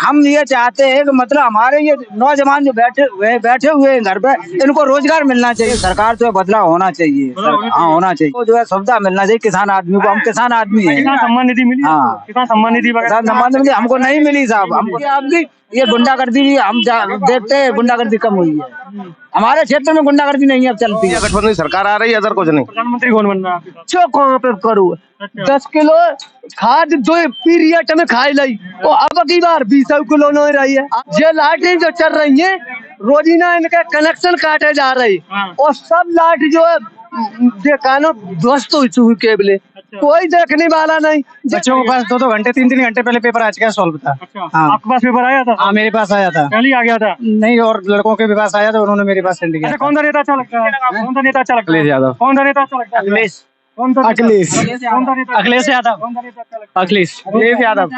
हम ये चाहते हैं कि मतलब हमारे ये नौजवान जो बैठे हुए हैं घर पे, इनको रोजगार मिलना चाहिए। सरकार से बदलाव होना चाहिए। हाँ, होना चाहिए। तो जो है सुविधा मिलना चाहिए किसान आदमी को। हम किसान आदमी हैं। किसान सम्मान निधि मिली? हाँ, किसान सम्मान निधि किसान सम्मान निधि हमको नहीं मिली साहब। हमको आपकी ये गुंडागर्दी भी हम देखते हैं, गुंडागर्दी कम हुई है हमारे क्षेत्र में। गुंडागर्दी नहीं अब चलती है। गठबंधन की सरकार आ रही है, अदर कुछ नहीं। प्रधानमंत्री कौन बन रहा है आपके साथ? अच्छो कहाँ पे करूँ? 10 किलो खाद दो पीरियड में खाई लाई, तो अब की बार 20 किलो नहीं रही है। ये लाइटें जो चल रही है रोजीना इनके कनेक्शन काटे जा रहे और सब लाइट जो है देखानो ध्वस्त हो चुकी केबले, कोई देखने वाला नहीं। बच्चों के पास 2-2 घंटे 3-3 घंटे पहले पेपर आ चुका है, सॉल्व था। हाँ, आपके पास पेपर आया था? हाँ, मेरे पास आया था। पहले ही आ गया था? नहीं, और लड़कों के भी पास आया था, उन्होंने मेरे पास सेंड किया। अच्छा, कौन सा नेता अच्छा लगता है? कौन सा नेता अच्छा लगता है? अखिलेश यादव। कौन सा नेता अच्छा लगता है? अखिलेश। कौन सा नेता? अखिलेश। कौन सा नेता? अखिलेश यादव। कौन सा नेता अच्छा लगता है? अखिलेश यादव।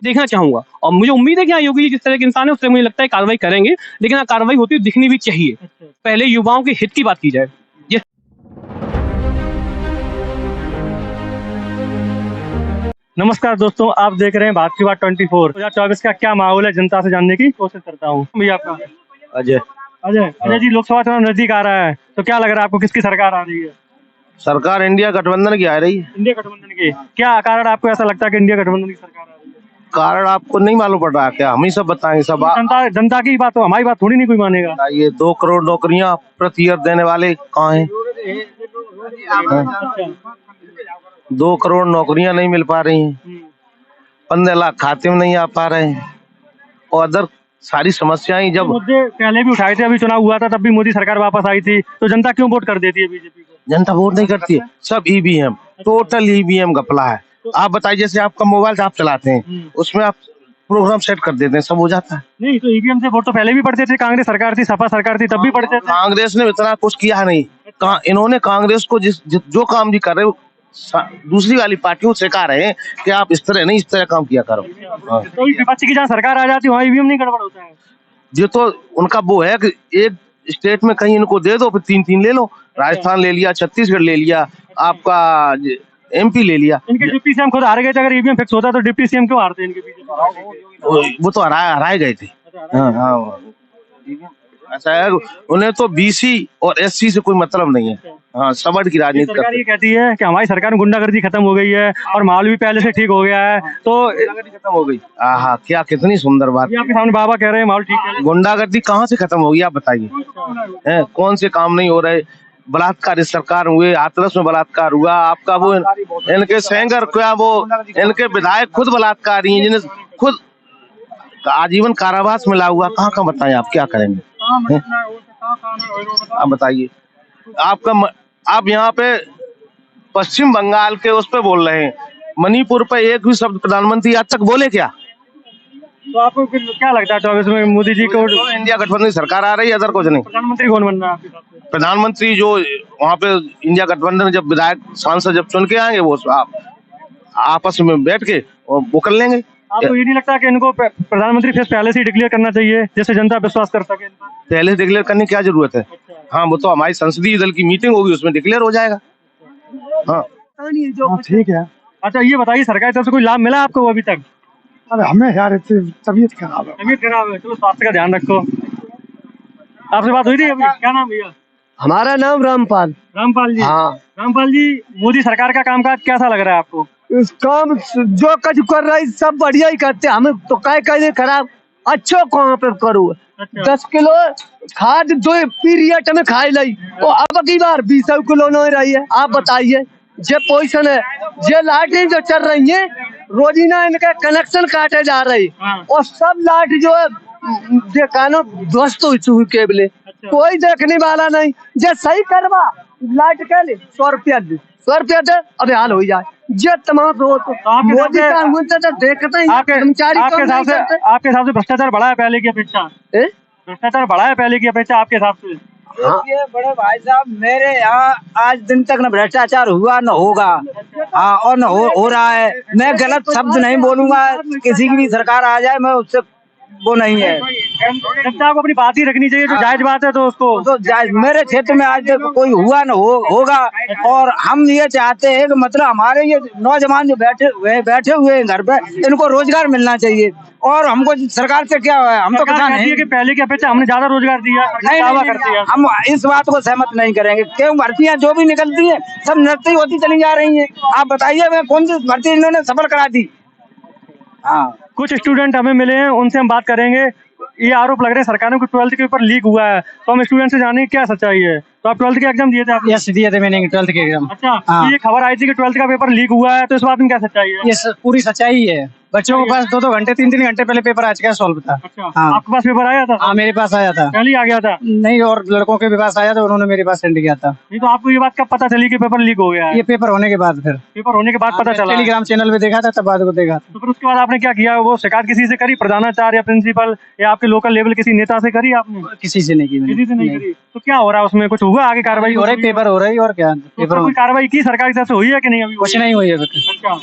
देखना चाहूंगा और मुझे उम्मीद है कि हाँ, योगी जी जिस तरह के इंसान है उससे मुझे लगता है कार्रवाई करेंगे, लेकिन कार्रवाई होती हुई दिखनी भी चाहिए। पहले युवाओं के हित की बात की जाए। नमस्कार दोस्तों, आप देख रहे हैं भारत की बात 24। 2024 का क्या माहौल है जनता से जानने की कोशिश करता हूँ। भैया आपका? अजय। अजय जी, लोकसभा चुनाव नजदीक आ रहा है, तो क्या लग रहा है आपको, किसकी सरकार आ रही है? सरकार इंडिया गठबंधन की आ रही है। इंडिया गठबंधन की। क्या कारण आपको ऐसा लगता है कि इंडिया गठबंधन की सरकार आ रही है? कारण आपको नहीं मालूम पड़ रहा क्या? हम ही सब बताएंगे सब। जनता की बात, तो हमारी बात थोड़ी नहीं कोई मानेगा। ये 2 करोड़ नौकरियां प्रति ईयर देने वाले कहाँ हैं? 2 करोड़ नौकरियां नहीं मिल पा रही हैं। 15 लाख खाते में नहीं आ पा रहे हैं और अदर सारी समस्याएं जब मुद्दे पहले भी उठाए थे, अभी चुनाव हुआ था तब भी मोदी सरकार वापस आई थी, तो जनता क्यों वोट कर देती है बीजेपी को? जनता वोट नहीं करती है। सब ईवीएम, टोटल ईवीएम घपला है। आप बताइए, जैसे आपका मोबाइल आप चलाते हैं, उसमें आप प्रोग्राम सेट कर देते हैं, सब हो जाता है। नहीं, तो ईवीएम से वोट तो पहले भी पड़ते थे, कांग्रेस सरकार थी, सपा सरकार थी, तब भी पड़ते थे। कांग्रेस ने इतना कुछ किया नहीं। इन्होंने कांग्रेस को जो काम भी कर रहे हो, दूसरी वाली पार्टियों से सिखा रहे हैं कि आप इस तरह नहीं, इस तरह काम किया करो। तो विपक्ष की जहाँ सरकार आ जाती है वहाँ ईवीएम नहीं गड़बड़ होता है? ये तो उनका वो है कि एक स्टेट में कहीं इनको दे दो, फिर 3-3 ले लो। राजस्थान ले लिया, छत्तीसगढ़ ले लिया, आपका MP ले लिया। इनके डिप्टी सीएम खुद हार गए थे। अगर ईवीएम फिक्स होता तो डिप्टी सीएम क्यों हारते इनके बीजेपी? वो तो हराए गए थे। हाँ, ऐसा है, उन्हें तो BC और SC से कोई मतलब नहीं है। हाँ, समझ की राजनीति सरकार ये कहती है कि हमारी सरकार में गुंडागर्दी खत्म हो गई है और माहौल भी पहले से ठीक हो गया है, तो खत्म हो गई। हाँ, क्या कितनी सुंदर बात। आपके सामने बाबा कह रहे हैं माहौल ठीक है। गुंडागर्दी कहाँ से खत्म होगी आप बताइए? कौन से काम नहीं हो रहे? बलात्कार इस सरकार हुए, हाथरस में बलात्कार हुआ आपका, वो इनके सेंगर क्या, वो इनके विधायक खुद बलात्कारी हैं, जिन्हें खुद आजीवन कारावास मिला हुआ। कहाँ का बताएं आप, क्या करेंगे? आप बताइए। आप यहाँ पे पश्चिम बंगाल के उस पे बोल रहे हैं, मणिपुर पे एक भी शब्द प्रधानमंत्री आज तक बोले क्या? तो आपको क्या लगता है 24 में मोदी जी को इंडिया गठबंधन की सरकार आ रही है, अदर कुछ नहीं। प्रधानमंत्री कौन बन रहा है आपके हिसाब से? प्रधानमंत्री जो वहाँ पे इंडिया गठबंधन जब विधायक सांसद जब चुन के आएंगे, वो आप आपस में बैठ के और वो कर लेंगे। आपको ये नहीं लगता कि इनको प्रधानमंत्री फेस पहले से डिक्लेयर करना चाहिए, जिससे जनता विश्वास कर सके? पहले से डिक्लेयर करने की क्या जरूरत है? हाँ, वो तो हमारी संसदीय दल की मीटिंग होगी, उसमें डिक्लेयर हो जाएगा। हाँ, ठीक है। अच्छा, ये बताइए, सरकार की तरफ से कोई लाभ मिला आपको अभी तक? अरे हमें यार तबीयत खराब है। तबीयत खराब है, चलो स्वास्थ्य का ध्यान रखो। आपसे बात हुई थी अभी? क्या नाम भैया? हमारा नाम रामपाल। रामपाल जी। हाँ। रामपाल जी, मोदी सरकार का कामकाज कैसा लग रहा है आपको? इस काम जो कुछ कर रही सब बढ़िया ही करते, हमें तो कहीं खराब। अच्छो कहाँ पे करूँ? 10 किलो खाद दो पीरियड में खाई लाई, तो अब की बार 20 किलो नहीं रही है। आप बताइए, ये पोजिशन है। ये लाइटें जो चल रही है रोजीना इनके कनेक्शन काटे जा रहे और सब लाइट जो है देखानो ध्वस्त हो चुकी केबले, कोई देखने वाला नहीं। जे सही करवा लाइट के लिए 100 रुपया दे, 100 रुपया दे, अब हाल हो जाए। जे तमाम मोदी का देखते हैं कर्मचारी। आपके हिसाब से भ्रष्टाचार बढ़ा है पहले की अपेक्षा? भ्रष्टाचार बढ़ा है पहले की अपेक्षा आपके हिसाब से? ये बड़े भाई साहब, मेरे यहाँ आज दिन तक न भ्रष्टाचार हुआ न होगा। हाँ, और न हो रहा है। मैं गलत शब्द नहीं बोलूंगा, किसी की भी सरकार आ जाए मैं उससे वो नहीं है। जनता को अपनी बात ही रखनी चाहिए, जो जायज बात है तो उसको तो मेरे क्षेत्र में आज तक कोई हुआ न होगा। और हम ये चाहते हैं कि मतलब हमारे ये नौजवान जो बैठे हुए हैं घर पे, इनको रोजगार मिलना चाहिए। और हमको सरकार से क्या है, हम तो किसान हैं। कि पहले की अपेक्षा हमने ज्यादा रोजगार दिया, नहीं, दावा नहीं, करती है। हम इस बात को सहमत नहीं करेंगे। क्यों भर्तियां जो भी निकलती है सब नृत्य होती चली जा रही है। आप बताइए मैं कौन सी भर्ती इन्होंने सफल करा दी। हाँ, कुछ स्टूडेंट हमें मिले हैं, उनसे हम बात करेंगे। ये आरोप लग रहे हैं सरकार को 12th के पेपर लीक हुआ है, तो हम स्टूडेंट से जानेंगे क्या सच्चाई है। तो आप 12th के एग्जाम दिए थे आपने? यस, दिए थे मैंने 12th के एग्जाम। अच्छा, हाँ। तो ये खबर आई थी कि 12th का पेपर लीक हुआ है, तो इस बात में क्या सच्चाई है? ये पूरी सच्चाई है। बच्चों के पास 2-2 घंटे 3-3 घंटे पहले पेपर आ चुका है, सॉल्व था। अच्छा, हाँ। आपके पास पेपर आया था? हाँ, मेरे पास आया था। पहले ही आ गया था? नहीं, और लड़कों के भी पास आया था, उन्होंने मेरे पास सेंड किया था। नहीं, तो आपको ये बात कब पता चली कि पेपर लीक हो गया है? ये पेपर होने के बाद, फिर पेपर होने के बाद पता चला? टेलीग्राम चैनल पे देखा था, तब बाद को देखा। तो फिर उसके बाद आपने क्या किया? वो शिकायत किसी से करी, प्रधानाचार्य या प्रिंसिपल या आपके लोकल लेवल किसी नेता से करी आपने? किसी से नहीं की मैंने। किसी से नहीं करी। तो क्या हो रहा है उसमें? कुछ हुआ आगे कार्रवाई? हो रही, पेपर हो रही, और क्या तो पेपर कोई कार्रवाई की सरकार की तरफ से हुई है कि नहीं अभी? कुछ नहीं हुई है अभी तक। अच्छा,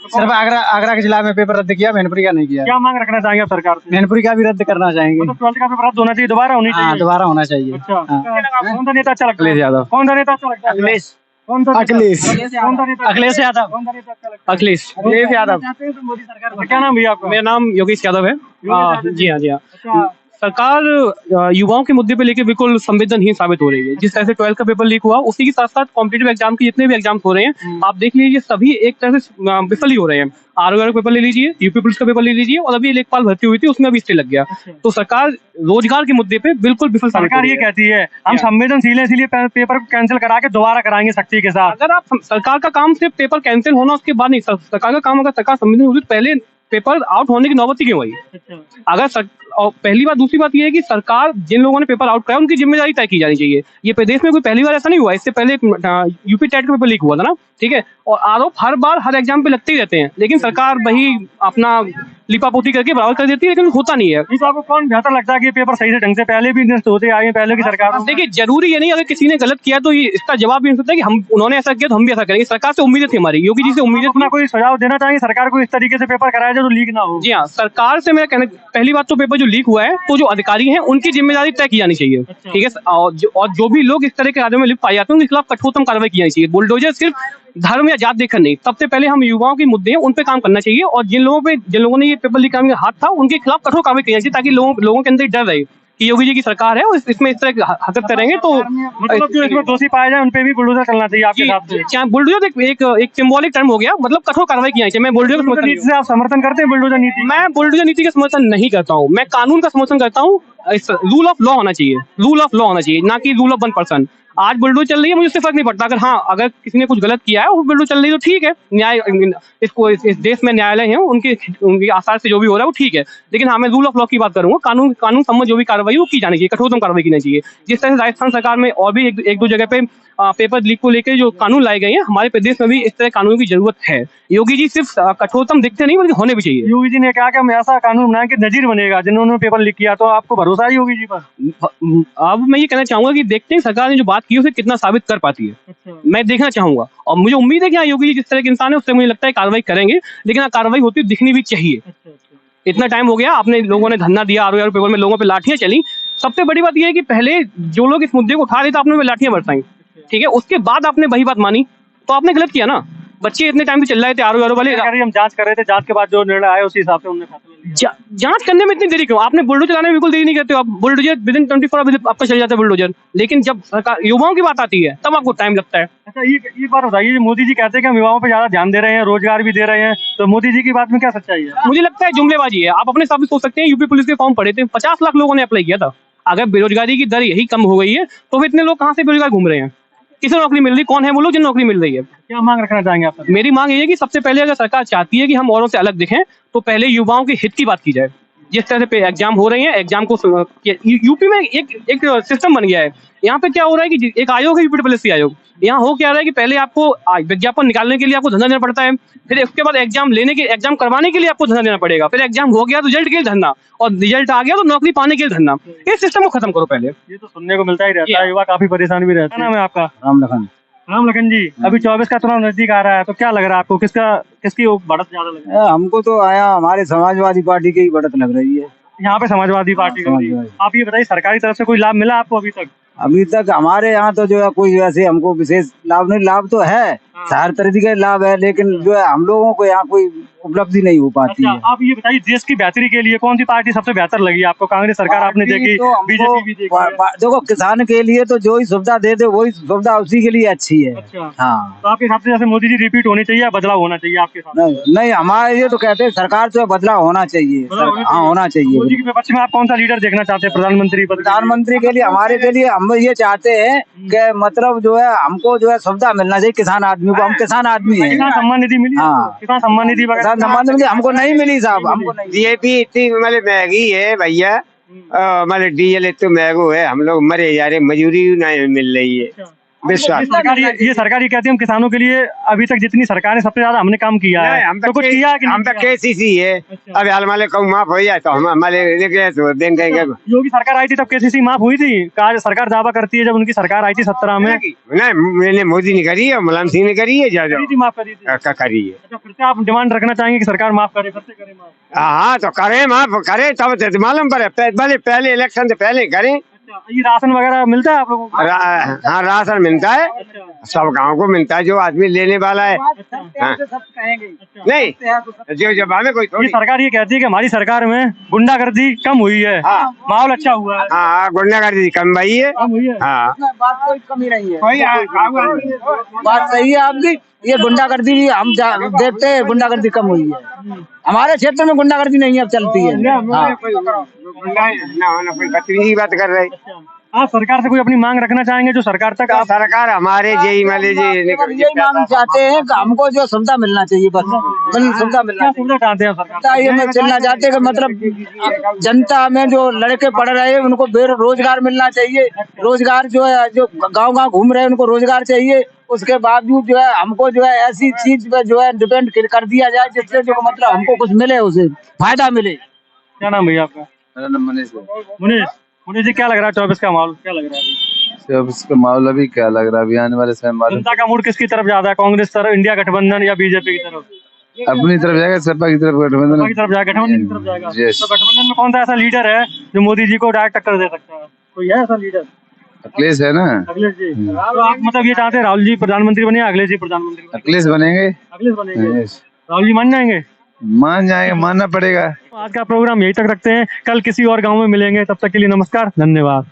सिर्फ आगरा के जिला में पेपर रद्द किया, मैनपुरी का नहीं किया। क्या मांग रखना चाहेंगे आप सरकार से? मैनपुरी का भी रद्द करना चाहेंगे। तो 12th का पेपर रद्द होना चाहिए, दोबारा होनी चाहिए। हाँ, दोबारा होना चाहिए। अच्छा, हाँ। कौन सा नेता अच्छा लगता है? अखिलेश यादव। कौन सा नेता अच्छा लगता है? अखिलेश। कौन सा नेता? अखिलेश। कौन सा नेता? अखिलेश यादव। कौन सा नेता अच्छा लगता है? अखिलेश यादव। मोदी सरकार। क्या नाम भैया आपका? मेरा नाम योगेश यादव है। जी हाँ, जी हाँ। अच्छा, सरकार युवाओं के मुद्दे पे लेके बिल्कुल संवेदनहीन साबित हो रही है। जिस तरह से 12th का पेपर लीक हुआ, उसी के साथ साथ कॉम्पिटिटिव एग्जाम के जितने भी एग्जाम हो रहे हैं, आप देख लीजिए सभी एक तरह से विफल ही हो रहे हैं। आरओआर का पेपर ले लीजिए, यूपी पुलिस का पेपर ले लीजिए, और अभी लेखपाल भर्ती हुई थी, उसमें अभी स्टे लग गया। तो सरकार रोजगार के मुद्दे पे बिल्कुल विफल साबित हो सरकार रही ये है। कहती है हम संवेदनशील हैं, इसलिए पेपर को कैंसिल करा के दोबारा कराएंगे सख्ती के साथ। अगर आप सरकार का काम सिर्फ पेपर कैंसिल होना उसके बाद नहीं, सरकार का काम अगर सरकार संवेदनशील होती तो पहले पेपर आउट होने की नौबत ही क्यों आई? अगर और पहली बात, दूसरी बात यह है कि सरकार जिन लोगों ने पेपर आउट कराया उनकी जिम्मेदारी तय की जानी चाहिए। ये प्रदेश में कोई पहली बार ऐसा नहीं हुआ, इससे पहले यूपी टेट का पेपर लीक हुआ था ना, ठीक है। और आरोप हर बार हर एग्जाम पे लगते ही रहते हैं, लेकिन सरकार वही अपना लिपापोती करके बराबर कर देती है, लेकिन होता नहीं है। तो आपको कौन बेहतर लगता है कि ये पेपर सही से ढंग से पहले भी नष्ट होते आए हैं पहले की सरकार? देखिए, जरूरी ये नहीं, अगर किसी ने गलत किया तो ये इसका जवाब भी नहीं सकता कि हम उन्होंने ऐसा किया तो हम भी ऐसा करेंगे। सरकार से उम्मीदें थी हमारी, योगी जी से उम्मीदें थी। अपना कोई सुझाव देना चाहेंगे सरकार को इस तरीके से पेपर कराया जाए जो लीक ना हो? जी हाँ, सरकार से मैं कहना, पहली बात तो पेपर जो लीक हुआ है तो जो अधिकारी हैं उनकी जिम्मेदारी तय की जानी चाहिए, ठीक है। और जो भी लोग इस तरह के कार्यों में लिप्त पाए जाते हैं उनके खिलाफ कठोरतम कार्रवाई की जानी चाहिए। बुलडोजर सिर्फ धर्म या जात देखकर नहीं, सबसे पहले हम युवाओं के मुद्दे हैं उन पे काम करना चाहिए, और जिन लोगों ने ये पेपर लीक करने में हाथ था उनके खिलाफ कठोर कार्रवाई की जानी चाहिए, ताकि लोगों के अंदर डर रहे कि योगी जी की सरकार है और इसमें इस तरह हरकत करेंगे तो मतलब जो इसमें दोषी पाए जाए उन पे भी बुलडोजर चलना चाहिए आपके हिसाब से? क्या बुलडोजर एक सिंबॉलिक टर्म हो गया, मतलब कठोर कार्रवाई की जानी चाहिए। मैं बुलडोजर नीति से आप समर्थन करते हैं? बुलडोजर नीति? मैं बुलडोजर नीति का समर्थन नहीं करता हूँ, मैं कानून का समर्थन करता हूँ। रूल ऑफ लॉ होना चाहिए, रूल ऑफ लॉ होना चाहिए, ना कि रूल ऑफ वन पर्सन। आज बुलडोजर चल रही है, मुझे उससे फर्क नहीं पड़ता। अगर किसी ने कुछ गलत किया है वो बुलडोजर चल रही है तो ठीक है, न्याय इस देश में न्यायालय है, उनके आसार से जो भी हो रहा है वो ठीक है। लेकिन हाँ, मैं रूल ऑफ लॉ की बात करूंगा, कानून सम्मत जो भी कार्रवाई वो की जानी चाहिए, कठोरतम कार्रवाई की चाहिए। जिस तरह से राजस्थान सरकार में और भी एक दो जगह पे पेपर लीक को लेकर जो कानून लाए गए हैं, हमारे प्रदेश में भी इस तरह कानून की जरूरत है। योगी जी सिर्फ कठोरतम दिखते नहीं बल्कि होने भी चाहिए। योगी जी ने कहा कि हम ऐसा कानून बनाए कि नजीर बनेगा जिन्होंने पेपर लीक किया, तो आपको भरोसा है योगी जी पर? अब मैं ये कहना चाहूंगा कि देखते हैं सरकार ने जो बात की उसे कितना साबित कर पाती है, मैं देखना चाहूंगा। और मुझे उम्मीद है कि हाँ, योगी जी जिस तरह के इंसान है उससे मुझे लगता है कार्रवाई करेंगे, लेकिन कार्रवाई होती हुई दिखनी भी चाहिए। इतना टाइम हो गया, आपने लोगों ने धरना दिया, आरओआर पेपर में लोगों पे लाठियां चली। सबसे बड़ी बात यह है कि पहले जो लोग इस मुद्दे को उठा रहे थे आपने लाठियां बरसाई, ठीक है, उसके बाद आपने वही बात मानी, तो आपने गलत किया ना। बच्चे इतने टाइम से चल रहे थे आरओआर वाले, हम जांच कर रहे थे, जांच के बाद जो निर्णय आया उसी हिसाब से उन्होंने फैसला लिया। जांच करने में इतनी देरी क्यों? आपने बुलडोजर चलाने में बिल्कुल देरी नहीं करते हो आप। बुलडोजर विदिन 24 आवर आपका चल जाता है बुलडोजर, लेकिन जब सरकार युवाओं की बात आती है तब आपको टाइम लगता है। अच्छा, ये बात बताइए, मोदी जी कहते हैं कि हम युवाओं पे ज्यादा ध्यान दे रहे हैं, रोजगार भी दे रहे हैं, तो मोदी जी की बात में क्या सच्चाई है? मुझे लगता है जुमलेबाजी है। आप अपने हिसाब से सोच सकते हैं, यूपी पुलिस के फॉर्म पड़े थे, 50 लाख लोगों ने अप्लाई किया था। अगर बेरोजगारी की दर यही कम हो गई है तो फिर इतने लोग कहाँ से बेरोजगार घूम रहे हैं? किसे नौकरी मिल रही? कौन है वो लोग जिन्हें नौकरी मिल रही है? क्या मांग रखना चाहेंगे आप? मेरी मांग ये है कि सबसे पहले अगर सरकार चाहती है कि हम औरों से अलग दिखें तो पहले युवाओं के हित की बात की जाए। जिस तरह से एग्जाम हो रहे हैं, एग्जाम को यूपी में एक सिस्टम बन गया है। यहाँ पे क्या हो रहा है कि एक आयोग है, यूपीडब्ल्यूएससी आयोग। यहाँ हो क्या रहा है कि पहले आपको विज्ञापन निकालने के लिए आपको धरना देना पड़ता है, फिर उसके बाद एग्जाम करवाने के लिए आपको धरना देना पड़ेगा, फिर एग्जाम हो गया तो रिजल्ट के लिए धरना, और रिजल्ट आ गया तो नौकरी पाने के लिए धरना। इस सिस्टम को खत्म करो पहले। ये तो सुनने को मिलता ही रहता है, युवा काफी परेशान भी रहता है। क्या नाम है आपका? राम लखन जी, अभी 24 का चुनाव नजदीक आ रहा है, तो क्या लग रहा है आपको, किसकी बढ़त ज्यादा लग रही है? हमको तो आया हमारे समाजवादी पार्टी की ही बढ़त लग रही है। यहाँ पे समाजवादी पार्टी कर रही है। आप ये बताइए सरकारी तरफ से कोई लाभ मिला आपको अभी तक? अभी तक हमारे यहाँ तो जो है कोई वैसे हमको विशेष लाभ नहीं, लाभ तो है, हर तरीके के लाभ है, लेकिन जो है हम लोगों को यहाँ कोई उपलब्धि नहीं हो पाती अच्छा, है। आप ये बताइए देश की बेहतरी के लिए कौन सी पार्टी सबसे बेहतर लगी आपको? कांग्रेस सरकार आपने देखी, तो हमको बीजेपी भी देखी है। देखो किसान के लिए तो जो ही सुविधा दे दे वही सुविधा उसी के लिए अच्छी है। अच्छा, हाँ तो आपके हिसाब से जैसे मोदी जी रिपीट होनी चाहिए या बदलाव होना चाहिए आपके हिसाब से? नहीं हमारे ये तो कहते हैं सरकार से बदलाव होना चाहिए। हाँ होना चाहिए। मोदी के विपक्ष में आप कौन सा लीडर देखना चाहते हैं प्रधानमंत्री पद के लिए? प्रधानमंत्री के लिए हमारे के लिए हम ये चाहते हैं कि मतलब जो है हमको जो है सुविधा मिलना चाहिए किसान आदमी को। हम किसान आदमी हैं। किसान सम्मान निधि मिली? हाँ। किसान सम्मान निधि वगैरह? किसान सम्मान निधि हमको नहीं मिली साहब, हमको नहीं। डीएपी इतनी मतलब महंगी है भैया, मतलब डीजल इतने महंगो है, हम लोग मरे जा रहे, मजूरी नहीं मिल रही है। विश्वास ये सरकार ये कहती है हम किसानों के लिए अभी तक जितनी सरकार है सबसे ज्यादा हमने काम किया है, हम तो कुछ किया कि हम नहीं तो किया? केसीसी है। अच्छा। अब हमारे को माफ हो जाए तो हम हमारे लेके तो देंगे। योगी सरकार आई थी तब केसीसी माफ हुई थी? आज सरकार दावा करती है जब उनकी सरकार आई थी 17 में नहीं, मैंने मोदी ने करी है, मुलायम सिंह ने करी है, करी थी, माफ करी थी। करी है। अच्छा, फिर से आप डिमांड रखना चाहेंगे कि सरकार माफ करे, फिर से करे माफ? हाँ तो करे, माफ करे तब तो मालूम पड़े, भले पहले इलेक्शन से पहले करें। अच्छा, ये राशन वगैरह मिलता है आप लोगों को? हाँ राशन मिलता है, सब गाँव को मिलता है, जो आदमी लेने वाला है। हाँ। नहीं जो जब हमें कोई ये थोड़ी। सरकार ये कहती है कि हमारी सरकार में गुंडागर्दी कम हुई है, माहौल अच्छा हुआ है। हाँ गुंडागर्दी कम भाई है। कम हुई है। हाँ बात कोई कमी नहीं है। कोई बात सही है आपकी। ये गुंडागर्दी भी हम देखते हैं, गुंडागर्दी कम हुई है हमारे क्षेत्र में। गुंडागर्दी नहीं अब चलती है। हाँ। कोई बदतमीजी बात कर रहे। आप सरकार से कोई अपनी मांग रखना चाहेंगे जो सरकार तक आप? सरकार हमारे यही मान लीजिए यही मांग चाहते हैं कि हमको जो सुविधा मिलना चाहिए, बस सुविधा मिलना क्या सुविधा चाहते हैं सरकार? चाहिए। ये चलना चाहते हैं कि मतलब जनता में जो लड़के पढ़ रहे हैं उनको बेरोजगार मिलना चाहिए। रोजगार जो है, जो गांव-गांव घूम रहे हैं उनको रोजगार चाहिए। उसके बावजूद जो है हमको जो है ऐसी चीज पे जो है डिपेंड कर दिया जाए जिससे जो मतलब हमको कुछ मिले, उसे फायदा मिले। क्या नाम भैया आपका? मेरा नाम मनीष है। मुनीष, मुनीष जी क्या लग रहा है 24 का माहौल क्या लग रहा है अभी? 24 का माहौल अभी क्या लग रहा है, अभी आने वाले समय मालूम। जनता का मूड किसकी तरफ ज्यादा है, कांग्रेस तरफ, इंडिया गठबंधन या बीजेपी की तरफ? अपनी तरफ जाएगा, सपा की तरफ, गठबंधन की तरफ जाएगा, गठबंधन की तरफ जाएगा। Yes. तो गठबंधन में कौन सा ऐसा लीडर है जो मोदी जी को डायरेक्ट टक्कर दे सकता है? कोई है ऐसा लीडर? अखिलेश है ना। अखिलेश जी। तो आप मतलब ये चाहते हैं राहुल जी प्रधानमंत्री बने, अखिलेश जी प्रधानमंत्री बने? अखिलेश बनेंगे। अखिलेश बनेंगे। Yes. राहुल जी मान जाएंगे? मान जाएंगे, मानना पड़ेगा। आज का प्रोग्राम यही तक रखते हैं, कल किसी और गांव में मिलेंगे, तब तक के लिए नमस्कार, धन्यवाद।